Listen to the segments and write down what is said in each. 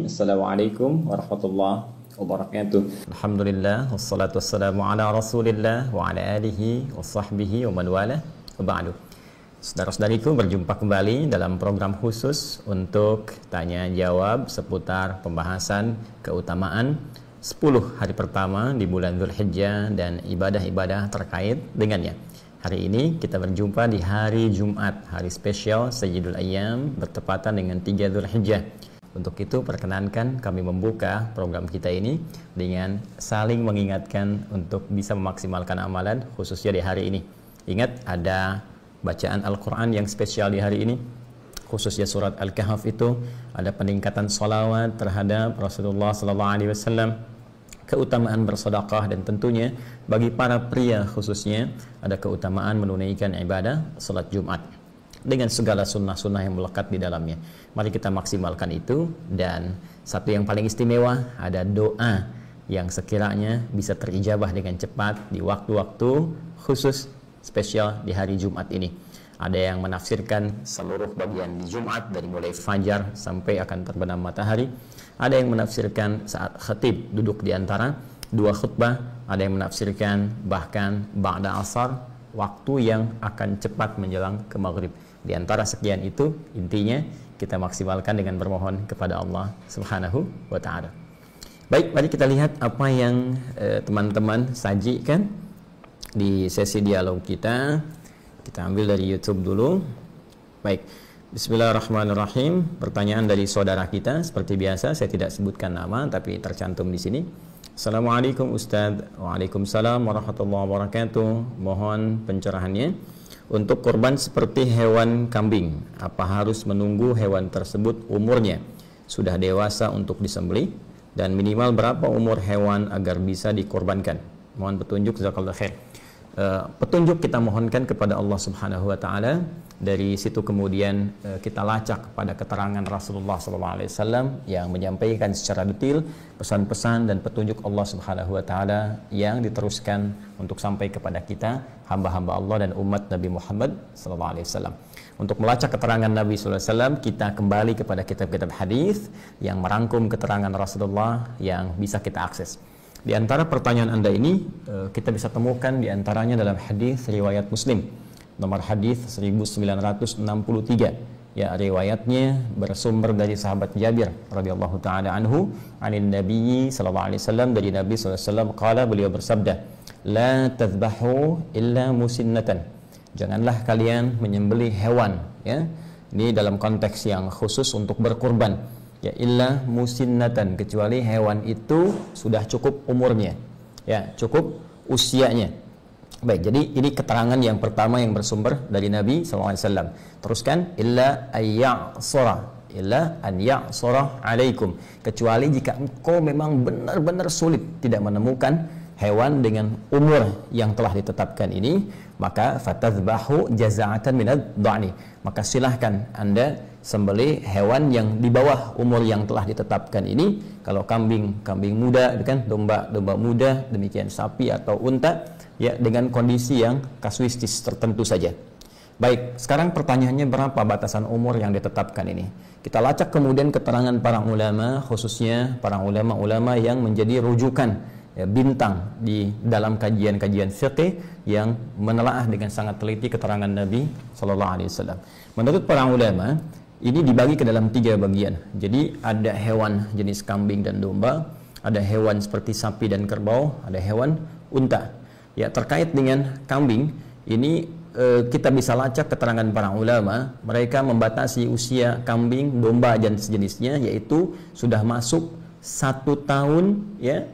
Assalamualaikum warahmatullahi wabarakatuh. Alhamdulillah, wassalatu wassalamu ala rasulillah wa ala alihi wa sahbihi wa man wala wa ba'du. Saudara-saudariku, berjumpa kembali dalam program khusus untuk tanya jawab seputar pembahasan keutamaan 10 hari pertama di bulan Dzulhijjah dan ibadah-ibadah terkait dengannya. Hari ini kita berjumpa di hari Jumat, hari spesial Sayyidul Ayyam, bertepatan dengan 3 Dzulhijjah. Untuk itu perkenankan kami membuka program kita ini dengan saling mengingatkan untuk bisa memaksimalkan amalan khususnya di hari ini. Ingat, ada bacaan Al-Quran yang spesial di hari ini, khususnya surat Al-Kahf. Itu ada peningkatan sholawat terhadap Rasulullah SAW, keutamaan bersedekah, dan tentunya bagi para pria khususnya ada keutamaan menunaikan ibadah salat Jumat dengan segala sunnah-sunnah yang melekat di dalamnya. Mari kita maksimalkan itu. Dan satu yang paling istimewa, ada doa yang sekiranya bisa terijabah dengan cepat di waktu-waktu khusus spesial di hari Jumat ini. Ada yang menafsirkan seluruh bagian di Jumat dari mulai fajar sampai akan terbenam matahari. Ada yang menafsirkan saat khatib duduk di antara dua khutbah. Ada yang menafsirkan bahkan ba'da asar, waktu yang akan cepat menjelang ke maghrib. Di antara sekian itu, intinya kita maksimalkan dengan bermohon kepada Allah Subhanahu wa ta'ala. Baik, mari kita lihat apa yang teman-teman sajikan di sesi dialog kita. Kita ambil dari YouTube dulu. Baik, bismillahirrahmanirrahim. Pertanyaan dari saudara kita, seperti biasa saya tidak sebutkan nama tapi tercantum di sini. Assalamualaikum Ustadz. Waalaikumsalam warahmatullahi wabarakatuh. Mohon pencerahannya. Untuk korban seperti hewan kambing, apa harus menunggu hewan tersebut umurnya sudah dewasa untuk disembelih, dan minimal berapa umur hewan agar bisa dikorbankan? Mohon petunjuk, jazakallahu khair. Petunjuk kita mohonkan kepada Allah Subhanahu wa ta'ala. Dari situ kemudian kita lacak pada keterangan Rasulullah SAW yang menyampaikan secara detail pesan-pesan dan petunjuk Allah Subhanahu wa ta'ala yang diteruskan untuk sampai kepada kita, hamba-hamba Allah dan umat Nabi Muhammad SAW. Untuk melacak keterangan Nabi SAW, kita kembali kepada kitab-kitab hadis yang merangkum keterangan Rasulullah yang bisa kita akses. Di antara pertanyaan Anda ini, kita bisa temukan di antaranya dalam hadis riwayat Muslim, nomor hadis 1963. Ya, riwayatnya bersumber dari sahabat Jabir radhiyallahu taala anhu, anin Nabi sallallahu alaihi wasallam, dari Nabi sallallahu alaihi wasallam, qala, beliau bersabda, la tadhbahu illa musinnatan. Janganlah kalian menyembelih hewan, ya. Ini dalam konteks yang khusus untuk berkurban. Ya, illa musinnatan, kecuali hewan itu sudah cukup umurnya, ya, cukup usianya. Baik, jadi ini keterangan yang pertama yang bersumber dari Nabi SAW. Teruskan, illa an ya'sura alaikum, kecuali jika engkau memang benar-benar sulit tidak menemukan hewan dengan umur yang telah ditetapkan ini, maka fatadhbahu jaza'atan minad dha'ni, maka silahkan Anda sembelih hewan yang di bawah umur yang telah ditetapkan ini. Kalau kambing muda, kan, domba muda, demikian sapi atau unta, ya, dengan kondisi yang kasuistis tertentu saja. Baik, sekarang pertanyaannya, berapa batasan umur yang ditetapkan ini? Kita lacak kemudian keterangan para ulama, khususnya para ulama-ulama yang menjadi rujukan, ya, bintang di dalam kajian-kajian fiqih yang menelaah dengan sangat teliti keterangan Nabi SAW. Menurut para ulama, ini dibagi ke dalam 3 bagian. Jadi ada hewan jenis kambing dan domba, ada hewan seperti sapi dan kerbau, ada hewan unta. Ya, terkait dengan kambing ini kita bisa lacak keterangan para ulama. Mereka membatasi usia kambing, domba dan sejenisnya, yaitu sudah masuk 1 tahun, ya,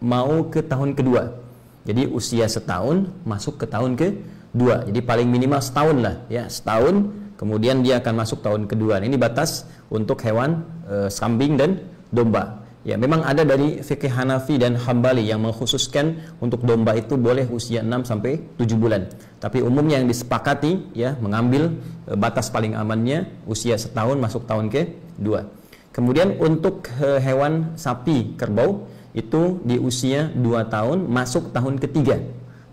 mau ke tahun kedua. Jadi usia setahun masuk ke tahun kedua. Jadi paling minimal setahun lah, ya, setahun. Kemudian dia akan masuk tahun kedua. Ini batas untuk hewan kambing dan domba. Ya, memang ada dari fikih Hanafi dan Hambali yang mengkhususkan untuk domba itu boleh usia 6 sampai 7 bulan. Tapi umumnya yang disepakati, ya, mengambil batas paling amannya usia setahun masuk tahun kedua. Kemudian untuk hewan sapi, kerbau, itu di usia 2 tahun masuk tahun ketiga.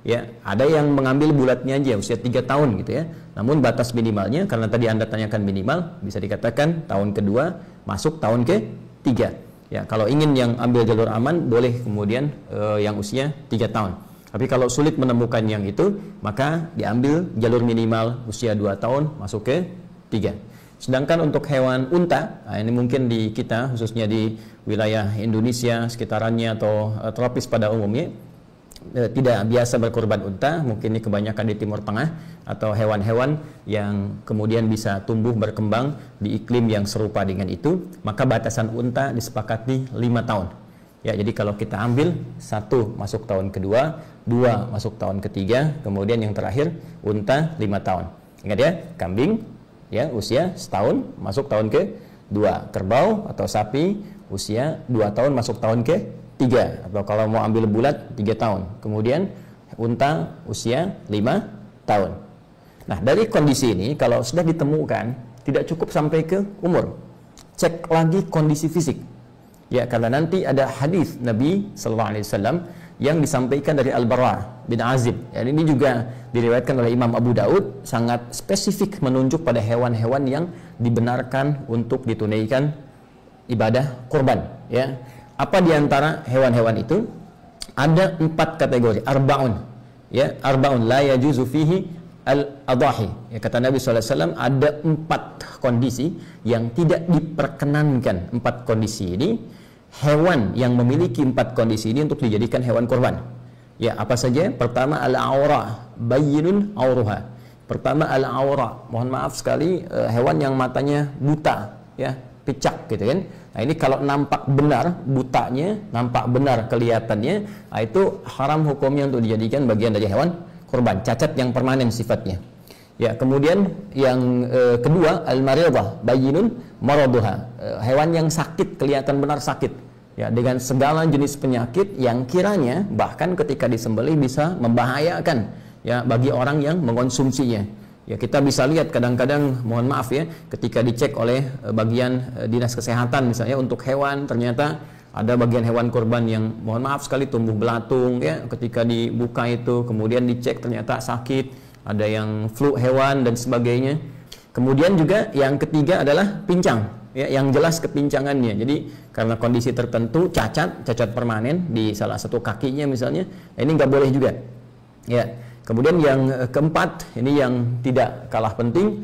Ya, ada yang mengambil bulatnya aja usia 3 tahun gitu, ya. Namun batas minimalnya, karena tadi Anda tanyakan minimal, bisa dikatakan tahun kedua masuk tahun ketiga. Ya, kalau ingin yang ambil jalur aman, boleh kemudian yang usia 3 tahun. Tapi kalau sulit menemukan yang itu, maka diambil jalur minimal usia 2 tahun masuk ke 3. Sedangkan untuk hewan unta, nah ini mungkin di kita, khususnya di wilayah Indonesia sekitarannya atau tropis pada umumnya, tidak biasa berkorban unta, mungkin ini kebanyakan di Timur Tengah, atau hewan-hewan yang kemudian bisa tumbuh berkembang di iklim yang serupa dengan itu, maka batasan unta disepakati 5 tahun. Ya, jadi kalau kita ambil 1 masuk tahun kedua, 2 masuk tahun ketiga, kemudian yang terakhir unta 5 tahun. Ingat ya, kambing ya usia setahun masuk tahun ke-2, kerbau atau sapi usia 2 tahun masuk tahun ke-3, atau kalau mau ambil bulat 3 tahun. Kemudian unta usia 5 tahun. Nah, dari kondisi ini kalau sudah ditemukan tidak cukup sampai ke umur, cek lagi kondisi fisik. Ya, karena nanti ada hadis Nabi sallallahu alaihi wasallam yang disampaikan dari Al-Bara bin Azib. Ya, ini juga diriwayatkan oleh Imam Abu Daud, sangat spesifik menunjuk pada hewan-hewan yang dibenarkan untuk ditunaikan ibadah kurban. Ya, apa diantara hewan-hewan itu? Ada 4 kategori, arbaun. Ya, arbaun la yajuzu fihi al-adahi. Ya, kata Nabi SAW, ada 4 kondisi yang tidak diperkenankan. 4 kondisi ini, hewan yang memiliki 4 kondisi ini untuk dijadikan hewan kurban. Ya, apa saja? Pertama, al-aura, bayyinun auruha. Pertama, al-aura. Mohon maaf sekali, hewan yang matanya buta, ya, picak gitu kan. Nah, ini kalau nampak benar butanya, nampak benar kelihatannya, nah itu haram hukumnya untuk dijadikan bagian dari hewan kurban, cacat yang permanen sifatnya. Ya, kemudian yang kedua, al-maridah, bayyinun maraduha. Hewan yang sakit, kelihatan benar sakit. Ya, dengan segala jenis penyakit yang kiranya bahkan ketika disembelih bisa membahayakan ya bagi orang yang mengonsumsinya. Ya, kita bisa lihat kadang-kadang, mohon maaf ya, ketika dicek oleh bagian dinas kesehatan misalnya untuk hewan, ternyata ada bagian hewan kurban yang mohon maaf sekali tumbuh belatung ya, ketika dibuka itu kemudian dicek ternyata sakit, ada yang flu hewan dan sebagainya. Kemudian juga yang ketiga adalah pincang ya, yang jelas kepincangannya. Jadi karena kondisi tertentu cacat permanen di salah satu kakinya misalnya, ini nggak boleh juga. Ya. Kemudian yang keempat, ini yang tidak kalah penting,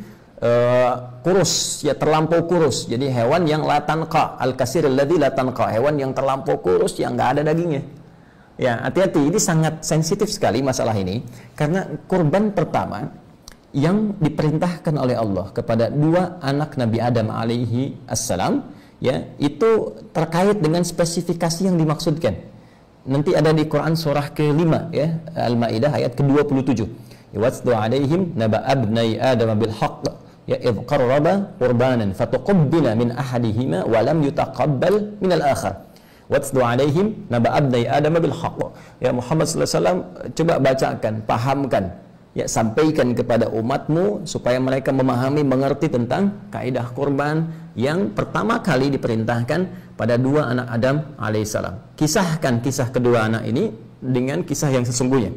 kurus, ya terlampau kurus. Jadi hewan yang la tanqa, al-kasir alladzi la tanqa, hewan yang terlampau kurus yang nggak ada dagingnya. Ya, hati-hati, ini sangat sensitif sekali masalah ini, karena kurban pertama yang diperintahkan oleh Allah kepada 2 anak Nabi Adam alaihi assalam, ya, itu terkait dengan spesifikasi yang dimaksudkan. Nanti ada di Quran surah ke-5 ya, Al-Maidah ayat ke-27. Watsdu alaihim naba abnai Adam bil haqq ya idh qarraba qurbanan fatuqabbala min ahadihima wa lam yutaqabbal min al-akhar. Watsdu alaihim naba abnai Adam bil haqq. Ya Muhammad sallallahu alaihi wasallam, coba bacakan, pahamkan, ya sampaikan kepada umatmu supaya mereka memahami, mengerti tentang kaidah kurban yang pertama kali diperintahkan pada 2 anak Adam alaihissalam. Kisahkan kisah kedua anak ini dengan kisah yang sesungguhnya,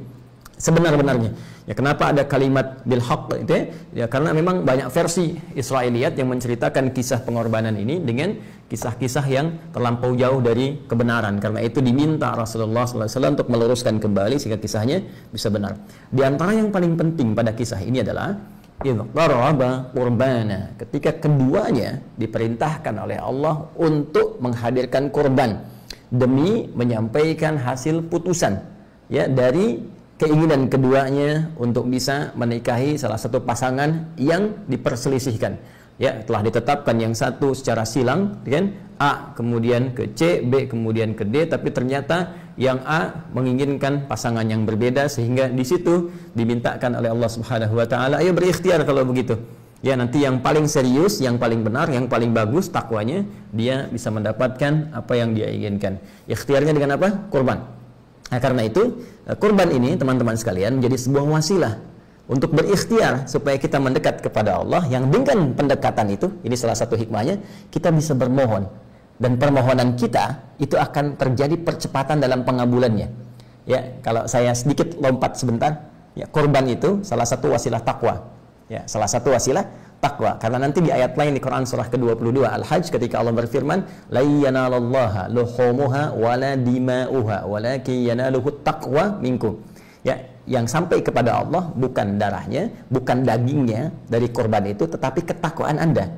sebenar-benarnya. Ya, kenapa ada kalimat bil haqq itu ya? Karena memang banyak versi Israiliyat yang menceritakan kisah pengorbanan ini dengan kisah-kisah yang terlampau jauh dari kebenaran. Karena itu diminta Rasulullah SAW untuk meluruskan kembali sehingga kisahnya bisa benar. Di antara yang paling penting pada kisah ini adalah idh-qarraba qurbana, ketika keduanya diperintahkan oleh Allah untuk menghadirkan kurban demi menyampaikan hasil putusan ya dari keinginan keduanya untuk bisa menikahi salah satu pasangan yang diperselisihkan. Ya, telah ditetapkan yang satu secara silang, kan? A kemudian ke C, B kemudian ke D, tapi ternyata yang A menginginkan pasangan yang berbeda, sehingga di situ dimintakan oleh Allah Subhanahu wa taala, ayo berikhtiar kalau begitu. Ya, nanti yang paling serius, yang paling benar, yang paling bagus takwanya, dia bisa mendapatkan apa yang dia inginkan. Ikhtiarnya dengan apa? Kurban. Nah, karena itu kurban ini teman-teman sekalian menjadi sebuah wasilah untuk berikhtiar supaya kita mendekat kepada Allah, yang dengan pendekatan itu, ini salah satu hikmahnya, kita bisa bermohon, dan permohonan kita itu akan terjadi percepatan dalam pengabulannya. Ya, kalau saya sedikit lompat sebentar, ya, kurban itu salah satu wasilah takwa. Ya, salah satu wasilah takwa. Karena nanti di ayat lain di Quran surah ke-22 Al-Hajj ketika Allah berfirman, "La yanalallaha luhumuha wala dima'uha walakin yanaluhu taqwa minkum." Ya, yang sampai kepada Allah bukan darahnya, bukan dagingnya dari korban itu, tetapi ketakwaan Anda.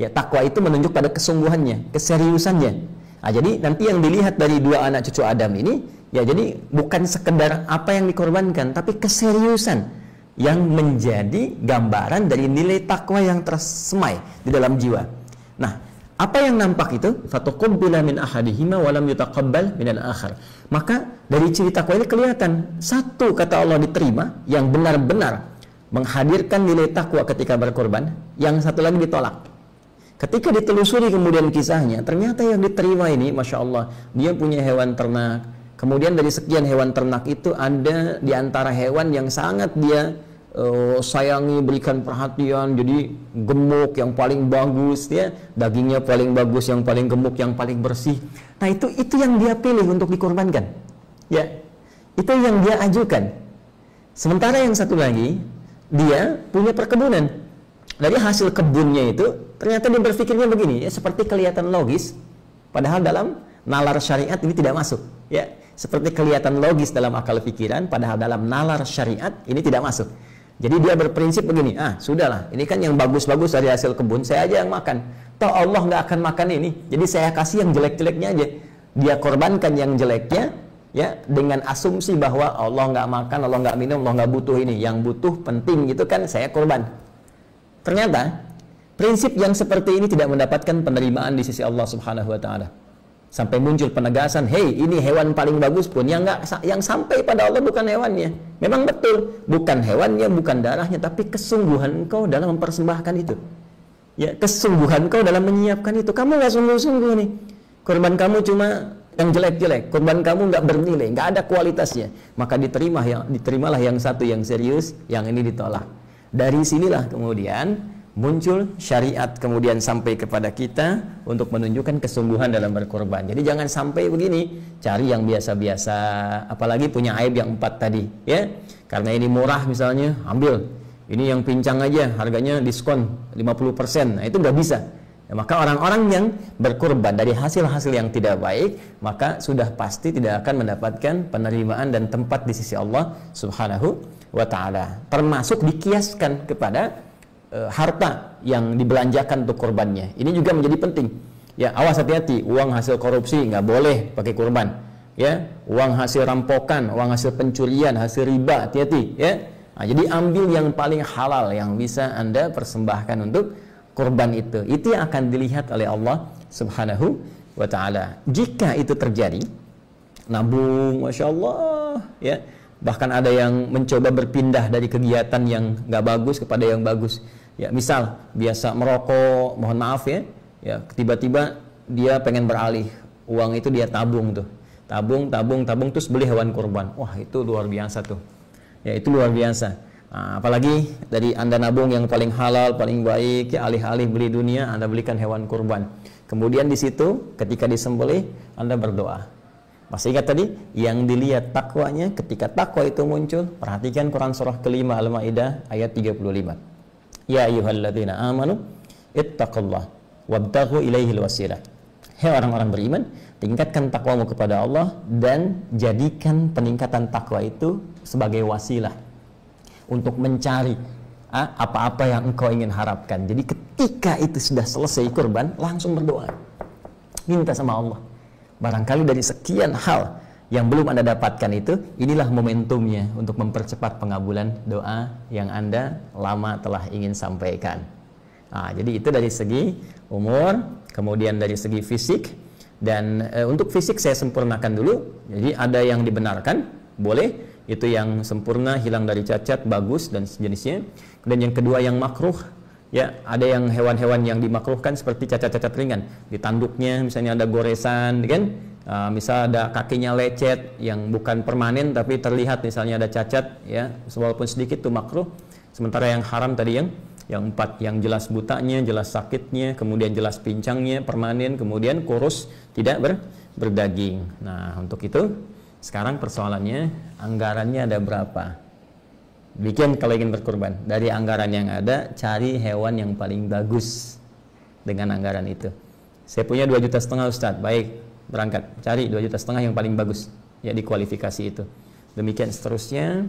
Ya, takwa itu menunjuk pada kesungguhannya, keseriusannya. Nah, jadi nanti yang dilihat dari dua anak cucu Adam ini, ya jadi bukan sekedar apa yang dikorbankan, tapi keseriusan yang menjadi gambaran dari nilai takwa yang tersemai di dalam jiwa. Nah, apa yang nampak itu? Fatuqabbala min ahadihima wa lam yutaqabbal min al-akhar. Maka dari ciri takwa ini kelihatan satu kata Allah diterima yang benar-benar menghadirkan nilai takwa ketika berkorban, yang satu lagi ditolak. Ketika ditelusuri kemudian kisahnya, ternyata yang diterima ini, Masya Allah, dia punya hewan ternak. Kemudian dari sekian hewan ternak itu ada di antara hewan yang sangat dia sayangi, berikan perhatian, jadi gemuk yang paling bagus, ya, dagingnya paling bagus, yang paling gemuk, yang paling bersih. Nah itu yang dia pilih untuk dikorbankan, ya, itu yang dia ajukan. Sementara yang satu lagi, dia punya perkebunan. Dari hasil kebunnya itu, ternyata dia berpikirnya begini, ya, seperti kelihatan logis, padahal dalam nalar syariat ini tidak masuk. Ya, seperti kelihatan logis dalam akal pikiran, padahal dalam nalar syariat ini tidak masuk. Jadi dia berprinsip begini, sudahlah, ini kan yang bagus-bagus dari hasil kebun, saya aja yang makan. Toh Allah nggak akan makan ini, jadi saya kasih yang jelek-jeleknya aja. Dia korbankan yang jeleknya, ya, dengan asumsi bahwa Allah nggak makan, Allah nggak minum, Allah nggak butuh ini, yang butuh penting gitu kan, saya korban. Ternyata prinsip yang seperti ini tidak mendapatkan penerimaan di sisi Allah Subhanahu wa taala. Sampai muncul penegasan, "Hei, ini hewan paling bagus pun yang sampai pada Allah bukan hewannya." Memang betul, bukan hewannya, bukan darahnya, tapi kesungguhan engkau dalam mempersembahkan itu. Ya, kesungguhan engkau dalam menyiapkan itu. Kamu nggak sungguh-sungguh nih. Korban kamu cuma yang jelek-jelek, korban kamu nggak bernilai, nggak ada kualitasnya. Maka diterimalah yang satu yang serius, yang ini ditolak. Dari sinilah kemudian muncul syariat kemudian sampai kepada kita untuk menunjukkan kesungguhan dalam berkorban. Jadi jangan sampai begini, cari yang biasa-biasa, apalagi punya aib yang 4 tadi, ya. Karena ini murah misalnya, ambil. Ini yang pincang aja, harganya diskon 50%. Nah, itu nggak bisa. Ya, maka orang-orang yang berkorban dari hasil-hasil yang tidak baik, maka sudah pasti tidak akan mendapatkan penerimaan dan tempat di sisi Allah Subhanahu wa ta'ala. Termasuk dikiaskan kepada harta yang dibelanjakan untuk korbannya. Ini juga menjadi penting. Ya, awas, hati-hati, uang hasil korupsi nggak boleh pakai korban. Ya, uang hasil rampokan, uang hasil pencurian, hasil riba, hati-hati. Ya, nah, jadi ambil yang paling halal yang bisa Anda persembahkan untuk korban itu. Itu yang akan dilihat oleh Allah Subhanahu wa ta'ala. Jika itu terjadi, nabung, Masya Allah, ya. Bahkan ada yang mencoba berpindah dari kegiatan yang nggak bagus kepada yang bagus. Ya, misal biasa merokok, mohon maaf ya, tiba-tiba dia pengen beralih, uang itu dia tabung tuh, tabung terus beli hewan kurban. Wah, itu luar biasa tuh. Ya, itu luar biasa. Nah, apalagi dari Anda nabung yang paling halal, paling baik, ya, alih-alih beli dunia, Anda belikan hewan kurban. Kemudian di situ ketika disembelih, Anda berdoa. Masih ingat tadi? Yang dilihat takwanya, ketika takwa itu muncul, perhatikan Quran surah kelima Al-Maidah ayat 35. Ya ayyuhalladzina amanu ittaqullah wabtaghu ilaihil wasilah. Hei orang-orang beriman, tingkatkan takwamu kepada Allah dan jadikan peningkatan takwa itu sebagai wasilah untuk mencari apa-apa yang engkau ingin harapkan. Jadi ketika itu sudah selesai kurban, langsung berdoa. Minta sama Allah. Barangkali dari sekian hal yang belum Anda dapatkan itu, inilah momentumnya untuk mempercepat pengabulan doa yang Anda lama telah ingin sampaikan. Nah, jadi itu dari segi umur, kemudian dari segi fisik. Dan untuk fisik saya sempurnakan dulu. Jadi ada yang dibenarkan, boleh. Itu yang sempurna, hilang dari cacat, bagus, dan sejenisnya. Dan yang kedua yang makruh. Ya, ada yang hewan-hewan yang dimakruhkan seperti cacat-cacat ringan. Di tanduknya misalnya ada goresan, kan? Misal ada kakinya lecet yang bukan permanen tapi terlihat misalnya ada cacat, ya, walaupun sedikit itu makruh. Sementara yang haram tadi yang 4, yang jelas butanya, jelas sakitnya, kemudian jelas pincangnya, permanen, kemudian kurus, tidak berdaging. Nah, untuk itu sekarang persoalannya anggarannya ada berapa? Bikin kalau ingin berkurban, dari anggaran yang ada, cari hewan yang paling bagus dengan anggaran itu. Saya punya 2,5 juta Ustaz, baik, berangkat, cari 2,5 juta yang paling bagus, ya di kualifikasi itu. Demikian seterusnya,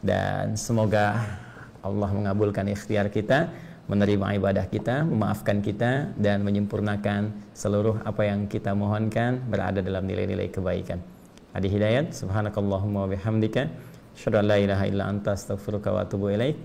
dan semoga Allah mengabulkan ikhtiar kita, menerima ibadah kita, memaafkan kita, dan menyempurnakan seluruh apa yang kita mohonkan berada dalam nilai-nilai kebaikan. Adi Hidayat, subhanakallahumma wa bihamdika, asyhadu an la ilaha illa anta, astaghfiruka wa atubu ilaik.